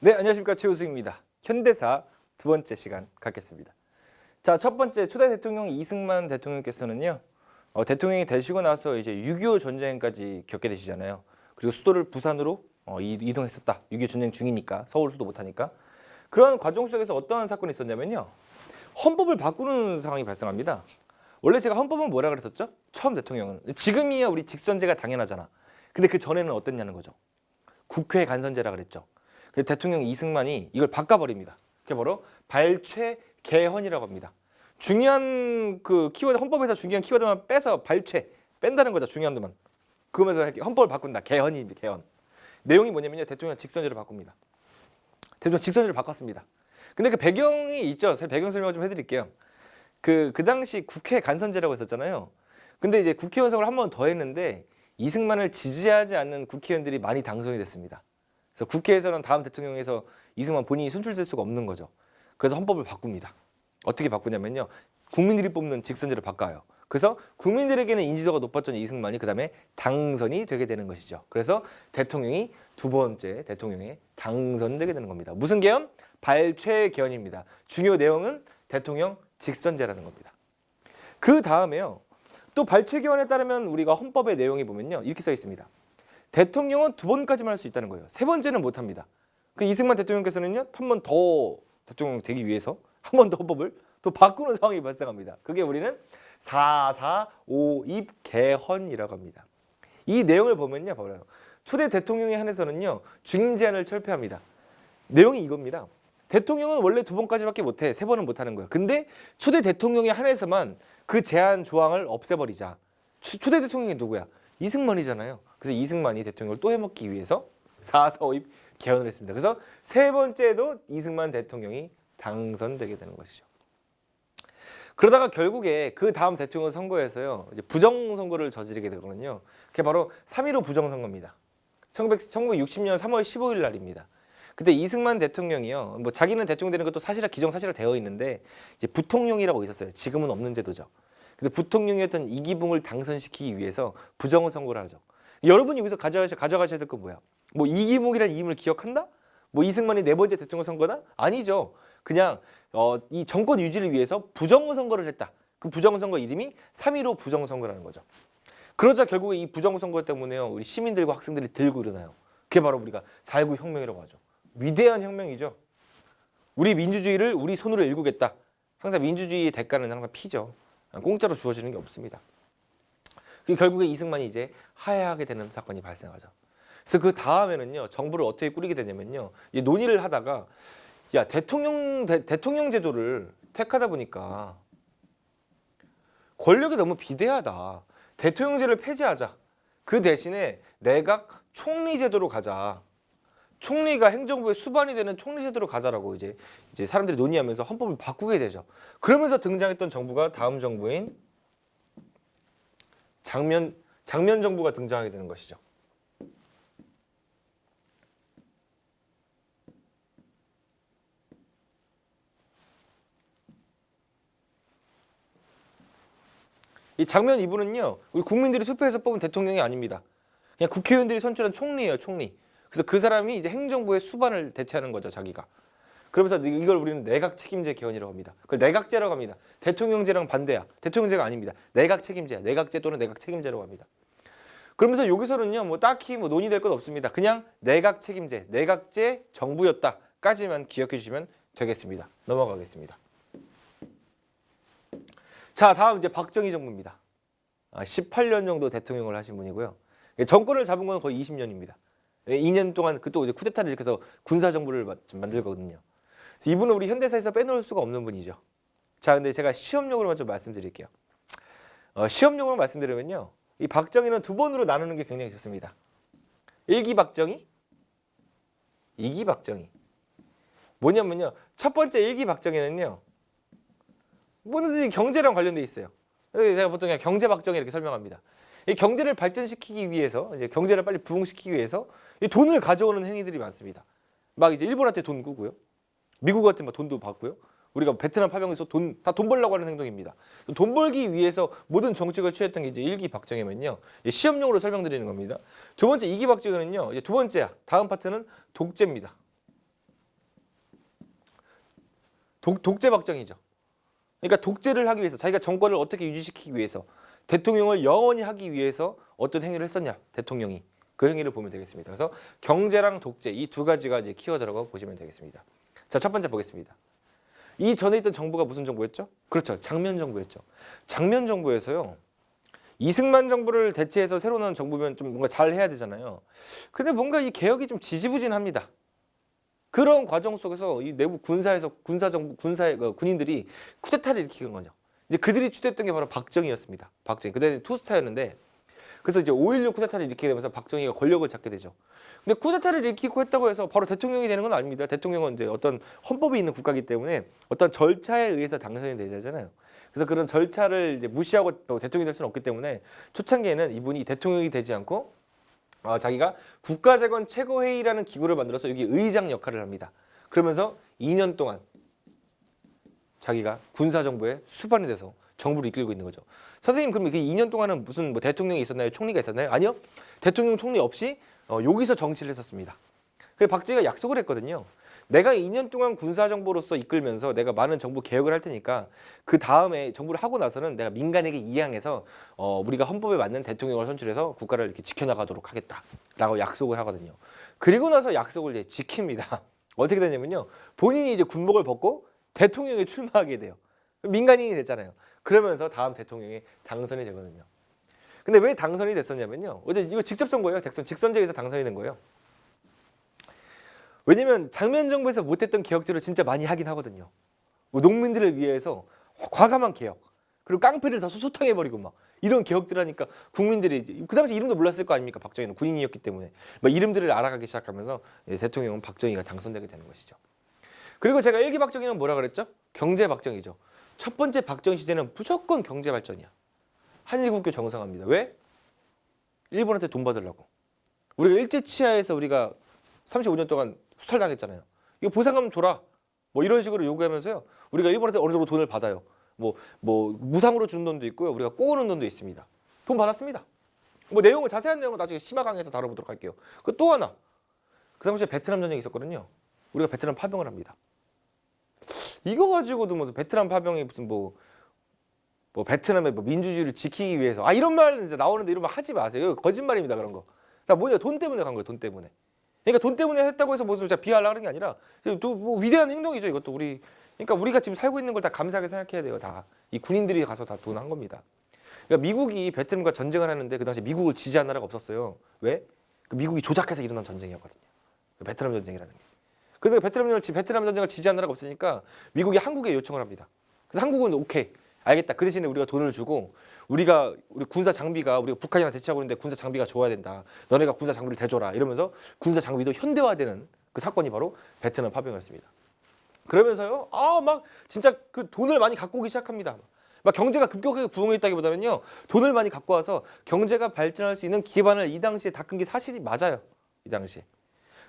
네, 안녕하십니까. 최우승입니다. 현대사 두 번째 시간 갖겠습니다. 자, 첫 번째 초대 대통령 이승만 대통령께서는요. 대통령이 되시고 나서 이제 6.25 전쟁까지 겪게 되시잖아요. 그리고 수도를 부산으로 이동했었다. 6.25 전쟁 중이니까 서울 수도 못하니까. 그런 과정 속에서 어떠한 사건이 있었냐면요. 헌법을 바꾸는 상황이 발생합니다. 원래 제가 헌법은 뭐라 그랬었죠? 처음 대통령은. 지금이야 우리 직선제가 당연하잖아. 근데 그 전에는 어땠냐는 거죠. 국회 간선제라 그랬죠. 그래서 대통령 이승만이 이걸 바꿔버립니다. 그게 바로 발췌 개헌이라고 합니다. 중요한 그 키워드, 헌법에서 중요한 키워드만 빼서 뺀다는 거죠. 중요한 것만. 그러면서 헌법을 바꾼다. 개헌입니다. 개헌. 내용이 뭐냐면요. 대통령 직선제로 바꿉니다. 대통령 직선제로 바꿨습니다. 근데 그 배경이 있죠. 배경 설명을 좀 해드릴게요. 그 당시 국회 간선제라고 했었잖아요. 근데 이제 국회의원 선거를 한 번 더 했는데 이승만을 지지하지 않는 국회의원들이 많이 당선이 됐습니다. 그래서 국회에서는 다음 대통령에서 이승만 본인이 선출될 수가 없는 거죠. 그래서 헌법을 바꿉니다. 어떻게 바꾸냐면요. 국민들이 뽑는 직선제로 바꿔요. 그래서 국민들에게는 인지도가 높았던 이승만이 그 다음에 당선이 되게 되는 것이죠. 그래서 대통령이 두 번째 대통령에 당선되게 되는 겁니다. 무슨 개헌? 발췌 개헌입니다. 중요 내용은 대통령 직선제라는 겁니다. 그 다음에요. 또 발췌 개헌에 따르면 우리가 헌법의 내용에 보면요. 이렇게 써 있습니다. 대통령은 두 번까지만 할 수 있다는 거예요. 세 번째는 못합니다. 그 이승만 대통령께서는요. 한 번 더 대통령 되기 위해서 한 번 더 헌법을 또 바꾸는 상황이 발생합니다. 그게 우리는 4.4.5입 개헌이라고 합니다. 이 내용을 보면요. 봐봐요. 초대 대통령에 한해서는요. 중임 제한을 철폐합니다. 내용이 이겁니다. 대통령은 원래 두 번까지밖에 못해. 세 번은 못하는 거야. 근데 초대 대통령에 한해서만 그 제한 조항을 없애버리자. 초대 대통령이 누구야? 이승만이잖아요. 그래서 이승만이 대통령을 또 해먹기 위해서 4.4.5입 개헌을 했습니다. 그래서 세 번째도 이승만 대통령이 당선되게 되는 것이죠. 그러다가 결국에 그 다음 대통령 선거에서요. 이제 부정선거를 저지르게 되거든요. 그게 바로 3.15 부정선거입니다. 1960년 3월 15일 날입니다. 그때 이승만 대통령이요. 뭐 자기는 대통령 되는 것도 기정사실화 되어 있는데 이제 부통령이라고 있었어요. 지금은 없는 제도죠. 근데 부통령이었던 이기붕을 당선시키기 위해서 부정선거를 하죠. 여러분이 여기서 가져가셔야 될 건 뭐야? 뭐 이기붕이라는 이름을 기억한다? 뭐 이승만이 네 번째 대통령 선거다? 아니죠. 그냥 이 정권 유지를 위해서 부정선거를 했다. 그 부정선거 이름이 3.15 부정선거라는 거죠. 그러자 결국에 이 부정선거 때문에요. 우리 시민들과 학생들이 들고 일어나요. 그게 바로 우리가 4.19 혁명이라고 하죠. 위대한 혁명이죠. 우리 민주주의를 우리 손으로 일구겠다. 항상 민주주의의 대가는 항상 피죠. 공짜로 주어지는 게 없습니다. 결국에 이승만이 이제 하야하게 되는 사건이 발생하죠. 그래서 그 다음에는요. 정부를 어떻게 꾸리게 되냐면요. 논의를 하다가 야 대통령 제도를 택하다 보니까 권력이 너무 비대하다. 대통령제를 폐지하자. 그 대신에 내각 총리 제도로 가자. 총리가 행정부의 수반이 되는 총리 제도로 가자라고 이제 사람들이 논의하면서 헌법을 바꾸게 되죠. 그러면서 등장했던 정부가 다음 정부인 장면 정부가 등장하게 되는 것이죠. 이 장면 이분은요. 우리 국민들이 투표해서 뽑은 대통령이 아닙니다. 그냥 국회의원들이 선출한 총리예요. 총리. 그래서 그 사람이 이제 행정부의 수반을 대체하는 거죠. 자기가. 그러면서 이걸 우리는 내각 책임제 개헌이라고 합니다. 그걸 내각제라고 합니다. 대통령제랑 반대야. 대통령제가 아닙니다. 내각 책임제야. 내각제 또는 내각 책임제라고 합니다. 그러면서 여기서는요. 뭐 딱히 뭐 논의될 건 없습니다. 그냥 내각 책임제, 내각제 정부였다까지만 기억해 주시면 되겠습니다. 넘어가겠습니다. 자, 다음 이제 박정희 정부입니다. 18년 정도 대통령을 하신 분이고요. 정권을 잡은 건 거의 20년입니다. 2년 동안 또 이제 쿠데타를 일으켜서 군사 정부를 만들거든요. 이분은 우리 현대사에서 빼놓을 수가 없는 분이죠. 자, 근데 제가 시험용으로만 좀 말씀드릴게요. 시험용으로 말씀드리면요. 이 박정희는 두 번으로 나누는 게 굉장히 좋습니다. 1기 박정희, 2기 박정희. 뭐냐면요. 첫 번째 1기 박정희는요. 뭐든지 경제랑 관련돼 있어요. 그래서 제가 보통 그냥 경제 박정희 이렇게 설명합니다. 이 경제를 발전시키기 위해서, 이제 경제를 빨리 부흥시키기 위해서 이 돈을 가져오는 행위들이 많습니다. 막 이제 일본한테 돈 꾸고요. 미국한테 막 돈도 받고요. 우리가 베트남 파병에서 돈 벌려고 하는 행동입니다. 돈 벌기 위해서 모든 정책을 취했던 게 이제 1기 박정희면요. 시험용으로 설명드리는 겁니다. 두 번째 2기 박정희는요. 이제 두 번째야. 다음 파트는 독재입니다. 독재 박정희죠. 그러니까 독재를 하기 위해서 자기가 정권을 어떻게 유지시키기 위해서 대통령을 영원히 하기 위해서 어떤 행위를 했었냐 대통령이 그 행위를 보면 되겠습니다. 그래서 경제랑 독재 이 두 가지가 이제 키워드라고 보시면 되겠습니다. 자, 첫 번째 보겠습니다. 이 전에 있던 정부가 무슨 정부였죠? 그렇죠. 장면 정부였죠. 장면 정부에서요. 이승만 정부를 대체해서 새로 나온 정부면 좀 뭔가 잘 해야 되잖아요. 근데 뭔가 이 개혁이 좀 지지부진합니다. 그런 과정 속에서 이 내부 군사의 군인들이 쿠데타를 일으키는 거죠. 이제 그들이 추대했던 게 바로 박정희였습니다. 박정희. 그때는 투스타였는데 그래서 이제 5.16 쿠데타를 일으키게 되면서 박정희가 권력을 잡게 되죠. 근데 쿠데타를 일으키고 했다고 해서 바로 대통령이 되는 건 아닙니다. 대통령은 이제 어떤 헌법이 있는 국가이기 때문에 어떤 절차에 의해서 당선이 되잖아요. 그래서 그런 절차를 이제 무시하고 대통령이 될 수는 없기 때문에 초창기에는 이분이 대통령이 되지 않고 자기가 국가재건 최고회의라는 기구를 만들어서 여기 의장 역할을 합니다. 그러면서 2년 동안 자기가 군사정부의 수반이 돼서 정부를 이끌고 있는 거죠. 선생님 그럼 그 2년 동안은 무슨 뭐 대통령이 있었나요? 총리가 있었나요? 아니요. 대통령 총리 없이 여기서 정치를 했었습니다. 그래서 박정희가 약속을 했거든요. 내가 2년 동안 군사정부로서 이끌면서 내가 많은 정부 개혁을 할 테니까 그 다음에 정부를 하고 나서는 내가 민간에게 이양해서 우리가 헌법에 맞는 대통령을 선출해서 국가를 이렇게 지켜나가도록 하겠다라고 약속을 하거든요. 그리고 나서 약속을 이제 지킵니다. 어떻게 되냐면요. 본인이 이제 군복을 벗고 대통령에 출마하게 돼요. 민간인이 됐잖아요. 그러면서 다음 대통령이 당선이 되거든요. 근데 왜 당선이 됐었냐면요. 어제 이거 직접 선거예요. 직선제에서 당선이 된 거예요. 왜냐면 장면 정부에서 못했던 개혁들을 진짜 많이 하긴 하거든요. 뭐 농민들을 위해서 과감한 개혁, 그리고 깡패를 다 소탕해버리고 막 이런 개혁들 하니까 국민들이 그 당시 이름도 몰랐을 거 아닙니까? 박정희는 군인이었기 때문에 막 이름들을 알아가기 시작하면서 대통령은 박정희가 당선되게 되는 것이죠. 그리고 제가 일기 박정희는 뭐라 그랬죠? 경제 박정희죠. 첫 번째 박정희 시대는 무조건 경제 발전이야. 한일국교 정상화입니다. 왜? 일본한테 돈 받으려고. 우리가 일제치하에서 우리가 35년 동안 수탈당했잖아요. 이거 보상금 줘라. 뭐 이런 식으로 요구하면서요. 우리가 일본한테 어느 정도 돈을 받아요. 뭐 무상으로 주는 돈도 있고요. 우리가 꼬우는 돈도 있습니다. 돈 받았습니다. 뭐 내용을 자세한 내용은 나중에 심화강에서 다뤄보도록 할게요. 그 또 하나. 그 당시에 베트남 전쟁이 있었거든요. 우리가 베트남 파병을 합니다. 이거 가지고도 뭐 베트남 파병이 무슨 뭐 베트남의 뭐 민주주의를 지키기 위해서 이런 말 이제 나오는데 이런 말 하지 마세요. 이거 거짓말입니다. 그런 거. 다 뭐냐 돈 때문에 간 거예요. 돈 때문에. 그러니까 돈 때문에 했다고 해서 무슨 비하하려고 하는 게 아니라 또 뭐 위대한 행동이죠. 이것도 그러니까 우리가 지금 살고 있는 걸 다 감사하게 생각해야 돼요. 다 이 군인들이 가서 다 돈 한 겁니다. 그러니까 미국이 베트남과 전쟁을 하는데 그 당시 미국을 지지한 나라가 없었어요. 왜? 그 미국이 조작해서 일어난 전쟁이었거든요. 베트남 전쟁이라는 게. 그래서 베트남 전쟁을 지지한 나라가 없으니까 미국이 한국에 요청을 합니다. 그래서 한국은 오케이. 알겠다. 그 대신에 우리가 돈을 주고 우리 군사 장비가 우리가 북한이랑 대치하고 있는데 군사 장비가 좋아야 된다. 너네가 군사 장비를 대줘라. 이러면서 군사 장비도 현대화되는 그 사건이 바로 베트남 파병이었습니다. 그러면서요. 막 진짜 그 돈을 많이 갖고 오기 시작합니다. 막 경제가 급격하게 부흥했다기보다는요. 돈을 많이 갖고 와서 경제가 발전할 수 있는 기반을 이 당시에 닦은 게 사실이 맞아요. 이 당시에.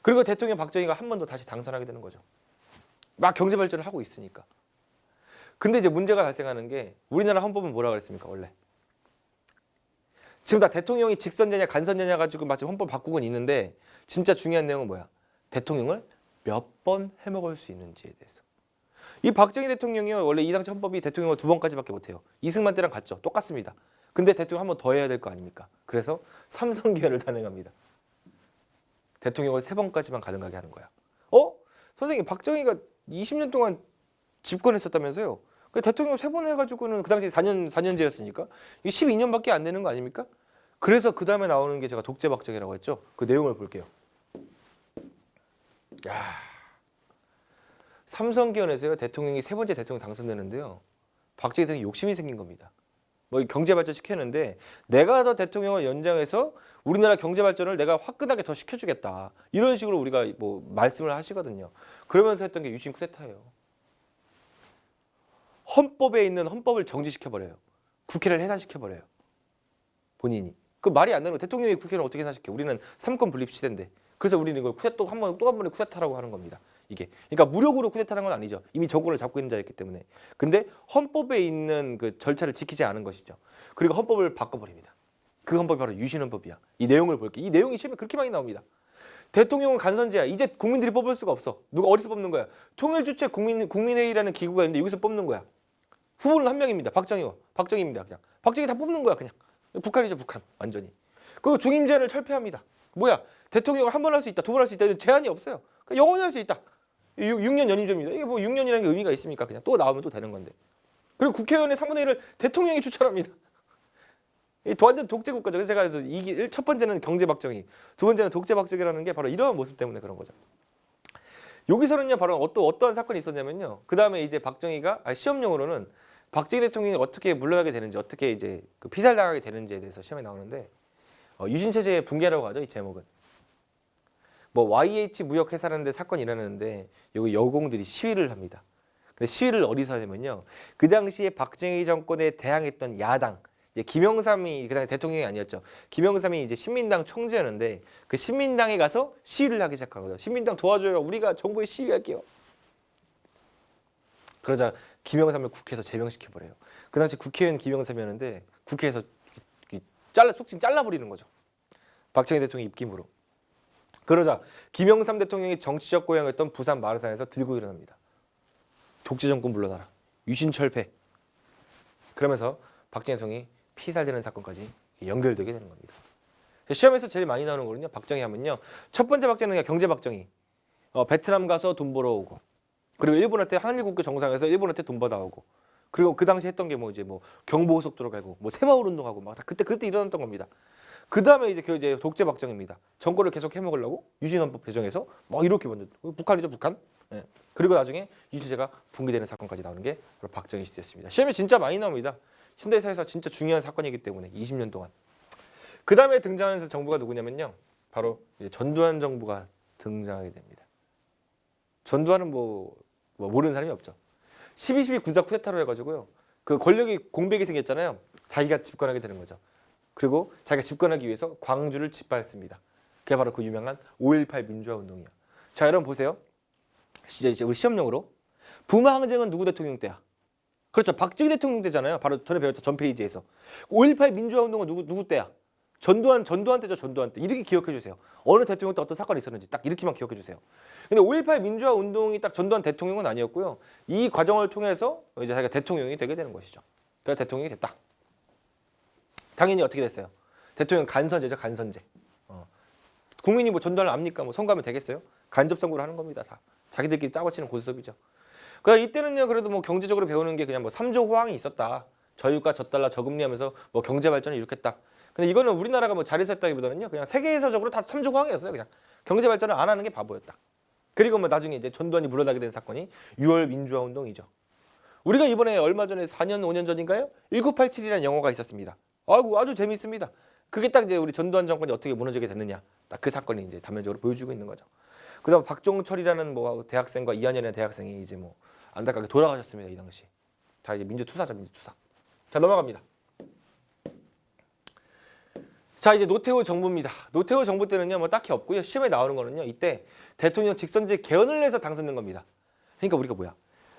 그리고 대통령 박정희가 한 번 더 다시 당선하게 되는 거죠. 막 경제 발전을 하고 있으니까. 근데 이제 문제가 발생하는 게 우리나라 헌법은 뭐라 그랬습니까? 원래. 지금 다 대통령이 직선제냐 간선제냐 가지고 마치 헌법 바꾸고 있는데 진짜 중요한 내용은 뭐야? 대통령을 몇 번 해먹을 수 있는지에 대해서. 이 박정희 대통령이요. 원래 이 당시 헌법이 대통령을 2번까지밖에 못해요. 이승만 때랑 같죠. 똑같습니다. 근데 대통령 한 번 더 해야 될 거 아닙니까? 그래서 3선기한을 단행합니다. 대통령을 3번까지만 가능하게 하는 거야. 선생님 박정희가 20년 동안 집권했었다면서요? 대통령 3번 해가지고는 그 당시 4년제였으니까 12년밖에 안 되는 거 아닙니까? 그래서 그 다음에 나오는 게 제가 독재 박정희라고 했죠. 그 내용을 볼게요. 삼성기원에서요 대통령이 3번째 대통령 당선되는데요. 박정희 대통령이 욕심이 생긴 겁니다. 뭐 경제 발전 시켰는데 내가 더 대통령을 연장해서 우리나라 경제 발전을 내가 화끈하게 더 시켜주겠다. 이런 식으로 우리가 뭐 말씀을 하시거든요. 그러면서 했던 게 유신 쿠데타예요. 헌법에 있는 헌법을 정지시켜버려요. 국회를 해산시켜버려요. 본인이. 그 말이 안 되는 거. 대통령이 국회를 어떻게 해산시켜? 우리는 삼권 분립 시대인데. 그래서 우리는 이걸 또 한 번에 쿠데타라고 하는 겁니다. 이게. 그러니까 무력으로 쿠데타라는 건 아니죠. 이미 정권을 잡고 있는 자였기 때문에. 근데 헌법에 있는 그 절차를 지키지 않은 것이죠. 그리고 헌법을 바꿔버립니다. 그 헌법이 바로 유신헌법이야. 이 내용을 볼게요. 이 내용이 시험에 그렇게 많이 나옵니다. 대통령은 간선제야. 이제 국민들이 뽑을 수가 없어. 누가 어디서 뽑는 거야? 통일주체 국민회의라는 기구가 있는데 여기서 뽑는 거야. 후보는 한 명입니다. 박정희입니다. 그냥 박정희 다 뽑는 거야. 그냥 북한이죠, 북한 완전히. 그리고 중임제를 철폐합니다. 뭐야? 대통령을 한 번 할 수 있다, 두 번 할 수 있다. 이런 제한이 없어요. 그러니까 영원히 할 수 있다. 6년 연임제입니다. 이게 뭐 6년이라는 게 의미가 있습니까? 그냥 또 나오면 또 되는 건데. 그리고 국회의원의 3분의 1을 대통령이 추천합니다. 이 완전 독재 국가죠. 그래서 제가 이게 첫 번째는 경제 박정희, 두 번째는 독재 박정희라는 게 바로 이런 모습 때문에 그런 거죠. 여기서는요, 바로 어떠한 사건이 있었냐면요. 그 다음에 이제 박정희가 시험용으로는 박정희 대통령이 어떻게 물러나게 되는지, 어떻게 이제 그 피살당하게 되는지에 대해서 시험에 나오는데 유신 체제의 붕괴라고 하죠. 이 제목은. 뭐 YH 무역 회사라는 데 사건이 일어나는데 여기 여공들이 시위를 합니다. 근데 시위를 어디서 하냐면요. 그 당시에 박정희 정권에 대항했던 야당, 이제 김영삼이 그다음에 대통령이 아니었죠. 김영삼이 이제 신민당 총재였는데 그 신민당에 가서 시위를 하기 시작한 거죠. 신민당 도와줘요. 우리가 정부에 시위할게요. 그러자 김영삼을 국회에서 제명시켜 버려요. 그 당시 국회의원 김영삼이었는데 국회에서 속칭 잘라버리는 거죠. 박정희 대통령 입김으로. 그러자 김영삼 대통령이 정치적 고향이었던 부산 마르산에서 들고 일어납니다. 독재 정권 물러나라. 유신 철폐. 그러면서 박정희 대통령이 피살되는 사건까지 연결되게 되는 겁니다. 시험에서 제일 많이 나오는 거는요. 박정희 하면요. 첫 번째 박정희가 경제 박정희. 베트남 가서 돈 벌어오고. 그리고 일본한테 한일국교 정상에서 일본한테 돈 받아오고. 그리고 그 당시 했던 게 뭐 이제 뭐 경부고속도로 가고 뭐 새마을 운동하고 막 그때 일어났던 겁니다. 그 다음에 이제 독재 박정희입니다. 정권을 계속 해먹으려고 유신헌법 개정해서 막 이렇게 먼저 북한이죠, 북한. 예. 그리고 나중에 유신체제가 붕괴되는 사건까지 나오는 게 바로 박정희 시대였습니다. 시험에 진짜 많이 나옵니다. 현대사에서 진짜 중요한 사건이기 때문에 20년 동안. 그 다음에 등장하는 정부가 누구냐면요. 바로 이제 전두환 정부가 등장하게 됩니다. 전두환은 뭐 모르는 사람이 없죠. 12.12 군사 쿠데타로 해가지고요. 그 권력이 공백이 생겼잖아요. 자기가 집권하게 되는 거죠. 그리고 자기가 집권하기 위해서 광주를 짓밟습니다. 그게 바로 그 유명한 5.18 민주화 운동이야. 자, 여러분 보세요. 이제 우리 시험용으로 부마 항쟁은 누구 대통령 때야? 그렇죠. 박정희 대통령 때잖아요. 바로 전에 배웠죠. 전 페이지에서. 5.18 민주화 운동은 누구 때야? 전두환 때죠. 전두환 때. 이렇게 기억해 주세요. 어느 대통령 때 어떤 사건이 있었는지 딱 이렇게만 기억해 주세요. 근데 5.18 민주화 운동이 딱 전두환 대통령은 아니었고요. 이 과정을 통해서 이제 자기가 대통령이 되게 되는 것이죠. 그래서 대통령이 됐다. 당연히 어떻게 됐어요? 대통령 간선제죠. 간선제. 국민이 뭐 전두환을 압니까? 뭐 선거하면 되겠어요? 간접 선거를 하는 겁니다. 다. 자기들끼리 짜고 치는 고스톱이죠. 그러니까 이때는요. 그래도 뭐 경제적으로 배우는 게 그냥 뭐 3조 호황이 있었다. 저유가 저달러 저금리하면서 뭐 경제 발전을 이룩했다. 근데 이거는 우리나라가 뭐 잘해서 했다기보다는요. 그냥 세계에서적으로 다 3조 호황이었어요. 그냥 경제 발전을 안 하는 게 바보였다. 그리고 뭐 나중에 이제 전두환이 물러나게 된 사건이 6월 민주화 운동이죠. 우리가 이번에 얼마 전에 4년 5년 전인가요? 1987이라는 영화가 있었습니다. 아이고 아주 재미있습니다. 그게 딱 이제 우리 전두환 정권이 어떻게 무너지게 됐느냐. 딱 그 사건이 이제 단면적으로 보여주고 있는 거죠. 그다음 박종철이라는 뭐 대학생과 이한현이라는 대학생이 이제 뭐 안타깝게 돌아가셨습니다. 이 당시. 다 이제 민주투사죠, 민주투사. 자, 넘어갑니다. 자, 이제 노태우 정부입니다. 노태우 정부 때는요, 뭐 딱히 없고요. 시험에 나오는 거는요, 이때 대통령 직선제 개헌을 해서 당선된 겁니다. 그러니까 우리가 뭐야?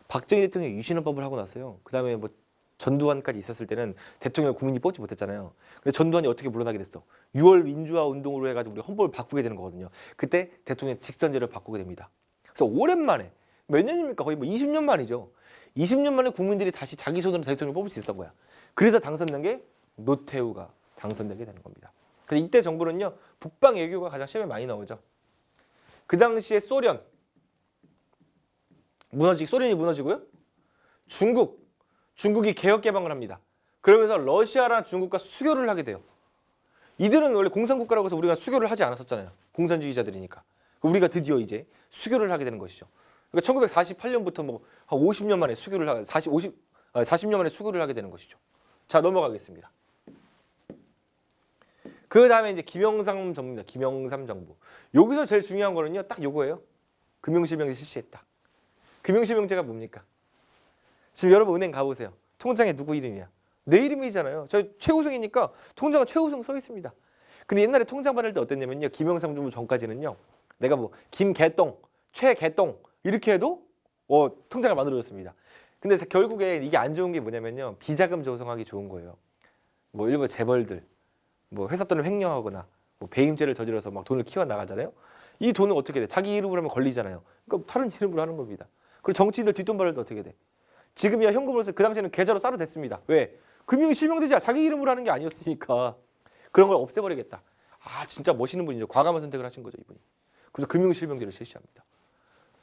박정희 대통령이 유신헌법을 하고 났어요. 그 다음에 뭐 전두환까지 있었을 때는 대통령을 국민이 뽑지 못했잖아요. 근데 전두환이 어떻게 물러나게 됐어? 6월 민주화 운동으로 해가지고 우리 헌법을 바꾸게 되는 거거든요. 그때 대통령 직선제를 바꾸게 됩니다. 그래서 오랜만에 몇 년입니까? 거의 뭐 20년 만이죠. 20년 만에 국민들이 다시 자기 손으로 대통령을 뽑을 수 있었던 거야. 그래서 당선된 게 노태우가 당선되게 되는 겁니다. 그래서 이때 정부는요, 북방 외교가 가장 시험에 많이 나오죠. 그 당시에 소련이 무너지고요. 중국이 개혁 개방을 합니다. 그러면서 러시아랑 중국과 수교를 하게 돼요. 이들은 원래 공산국가라고 해서 우리가 수교를 하지 않았었잖아요. 공산주의자들이니까. 우리가 드디어 이제 수교를 하게 되는 것이죠. 그러니까 1948년부터 뭐 한 50년 만에 수교를 40년 만에 수교를 하게 되는 것이죠. 자, 넘어가겠습니다. 그 다음에 이제 김영삼 정부입니다. 김영삼 정부. 여기서 제일 중요한 거는요, 딱 요거예요. 금융실명제 실시했다. 금융실명제가 뭡니까? 지금 여러분 은행 가보세요. 통장에 누구 이름이야? 내 이름이잖아요. 저 최우승이니까 통장은 최우승 써 있습니다. 근데 옛날에 통장 받을 때 어땠냐면요. 김영삼 정부 전까지는요. 내가 뭐 김개똥, 최개똥 이렇게 해도 통장을 만들어줬습니다. 근데 결국에 이게 안 좋은 게 뭐냐면요. 비자금 조성하기 좋은 거예요. 뭐 일부 재벌들, 뭐 회사 돈을 횡령하거나 뭐 배임죄를 저질러서 막 돈을 키워 나가잖아요. 이 돈은 어떻게 돼? 자기 이름으로 하면 걸리잖아요. 그러니까 다른 이름으로 하는 겁니다. 그리고 정치인들 뒷돈 벌도 어떻게 돼? 지금이야 현금으로서 그 당시에는 계좌로 싸도 됐습니다. 왜? 금융이 실명되지 자기 이름으로 하는 게 아니었으니까 그런 걸 없애버리겠다. 아 진짜 멋있는 분이죠. 과감한 선택을 하신 거죠 이분이. 그래서 금융 실명제를 실시합니다.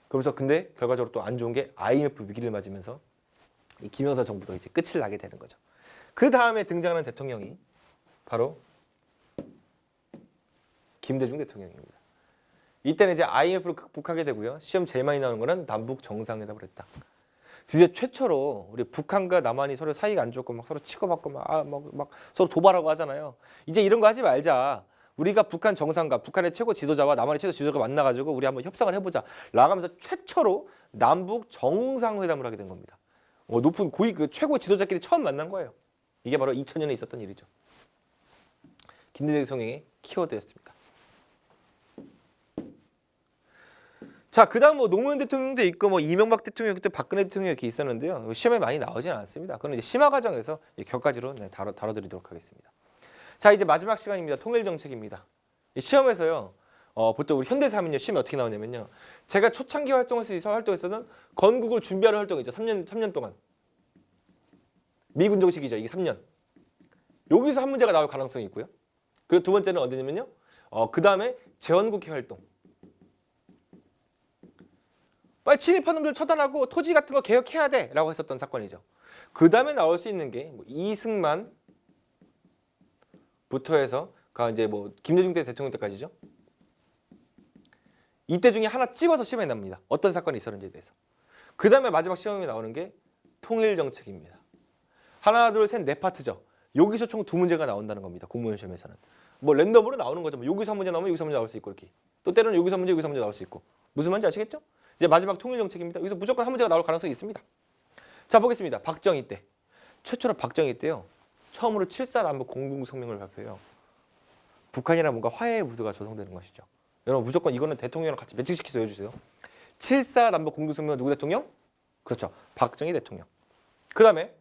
그러면서 근데 결과적으로 또 안 좋은 게 IMF 위기를 맞으면서 이 김영삼 정부도 이제 끝을 나게 되는 거죠. 그 다음에 등장하는 대통령이 바로 김대중 대통령입니다. 이때는 이제 IMF를 극복하게 되고요. 시험 제일 많이 나오는 거는 남북 정상회담을 했다. 드디어 최초로 우리 북한과 남한이 서로 사이가 안 좋고 막 서로 치고받고 막 서로 도발하고 하잖아요. 이제 이런 거 하지 말자. 우리가 북한 정상과 북한의 최고 지도자와 남한의 최고 지도자가 만나가지고 우리 한번 협상을 해보자. 라가면서 최초로 남북 정상회담을 하게 된 겁니다. 높은 고위 그 최고 지도자끼리 처음 만난 거예요. 이게 바로 2000년에 있었던 일이죠. 김대중 대통령의 키워드였습니다. 자, 그다음 뭐 노무현 대통령도 있고 뭐 이명박 대통령 그때 박근혜 대통령 이렇게 있었는데요. 시험에 많이 나오진 않았습니다. 그건 이제 심화 과정에서 격가지로 다뤄드리도록 하겠습니다. 자, 이제 마지막 시간입니다. 통일 정책입니다. 시험에서요. 보통 우리 현대사면요 시험이 어떻게 나오냐면요. 제가 초창기 활동했었던 건국을 준비하는 활동이죠. 3년 동안. 미군정 시기죠. 이게 3년. 여기서 한 문제가 나올 가능성이 있고요. 그리고 두 번째는 언제냐면요. 그 다음에 재헌국회 활동. 빨리 침입한 놈들 처단하고 토지 같은 거 개혁해야 돼 라고 했었던 사건이죠. 그 다음에 나올 수 있는 게 뭐 이승만부터 해서 이제 뭐 김대중 때 대통령 때까지죠. 이때 중에 하나 찍어서 시험에 납니다. 어떤 사건이 있었는지에 대해서. 그 다음에 마지막 시험에 나오는 게 통일정책입니다. 하나, 둘, 셋, 네 파트죠. 여기서 총 두 문제가 나온다는 겁니다. 공무원 시험에서는. 뭐 랜덤으로 나오는 거죠. 뭐 여기서 한 문제 나오면 여기서 한 문제 나올 수 있고 이렇게. 또 때로는 여기서 한 문제, 여기서 한 문제 나올 수 있고. 무슨 말인지 아시겠죠? 이제 마지막 통일정책입니다. 여기서 무조건 한 문제가 나올 가능성이 있습니다. 자, 보겠습니다. 박정희 때. 최초로 박정희 때요. 처음으로 7.4 남북 공동성명을 발표해요. 북한이랑 뭔가 화해의 무드가 조성되는 것이죠. 여러분 무조건 이거는 대통령이랑 같이 매칭시켜서 해주세요. 7.4 남북 공동성명 누구 대통령? 그렇죠. 박정희 대통령. 그 다음에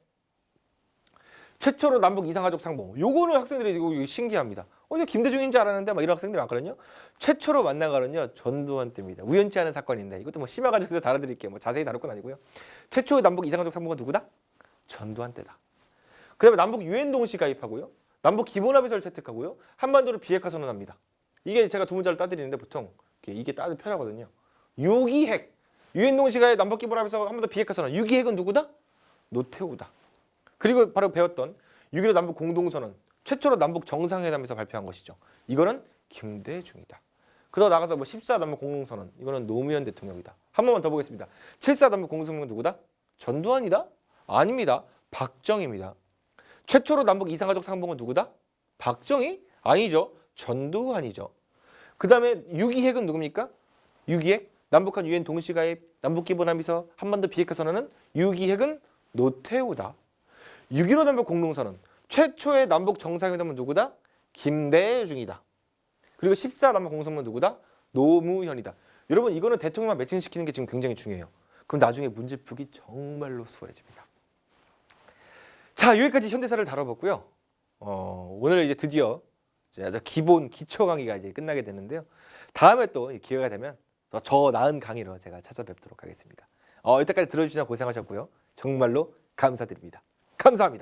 최초로 남북 이산가족 상봉. 요거는 학생들이 이거 신기합니다. 이거 김대중인 줄 알았는데 막 이런 학생들이 많거든요. 최초로 만난 거는요. 전두환 때입니다. 우연치 않은 사건인데 이것도 뭐 심화 과정에서 다뤄드릴게요. 뭐 자세히 다룰 건 아니고요. 최초의 남북 이산가족 상봉은 누구다? 전두환 때다. 그 다음에 남북 유엔 동시 가입하고요. 남북 기본합의서를 채택하고요. 한반도를 비핵화 선언합니다. 이게 제가 두 문자를 따드리는데 보통 이게 따도 편하거든요. 6.2 핵. 유엔 동시 가입 남북 기본합의서 한반도 비핵화 선언. 6.2 핵은 누구다? 노태우다. 그리고 바로 배웠던 6.15 남북 공동선언. 최초로 남북 정상회담에서 발표한 것이죠. 이거는 김대중이다. 그러다 나가서 뭐 14 남북 공동선언. 이거는 노무현 대통령이다. 한 번만 더 보겠습니다. 7.4 남북 공동선언은 누구다? 전두환이다? 아닙니다. 박정희입니다. 최초로 남북 이산가족 상봉은 누구다? 박정희? 아니죠. 전두환이죠. 그 다음에 6.2 핵은 누굽니까? 6.2 핵, 남북한 유엔 동시가입, 남북기본합의서, 한반도 비핵화 선언은 6.2 핵은 노태우다. 6.15 남북 공동선언, 최초의 남북 정상회담은 누구다? 김대중이다. 그리고 14 남북 공동선언은 누구다? 노무현이다. 여러분 이거는 대통령만 매칭시키는 게 지금 굉장히 중요해요. 그럼 나중에 문제 풀기 정말로 수월해집니다. 자, 여기까지 현대사를 다뤄봤고요. 오늘 이제 드디어 아주 기본 기초 강의가 이제 끝나게 되는데요. 다음에 또 기회가 되면 더 나은 강의로 제가 찾아뵙도록 하겠습니다. 이때까지 들어주셔서 고생하셨고요. 정말로 감사드립니다. 감사합니다.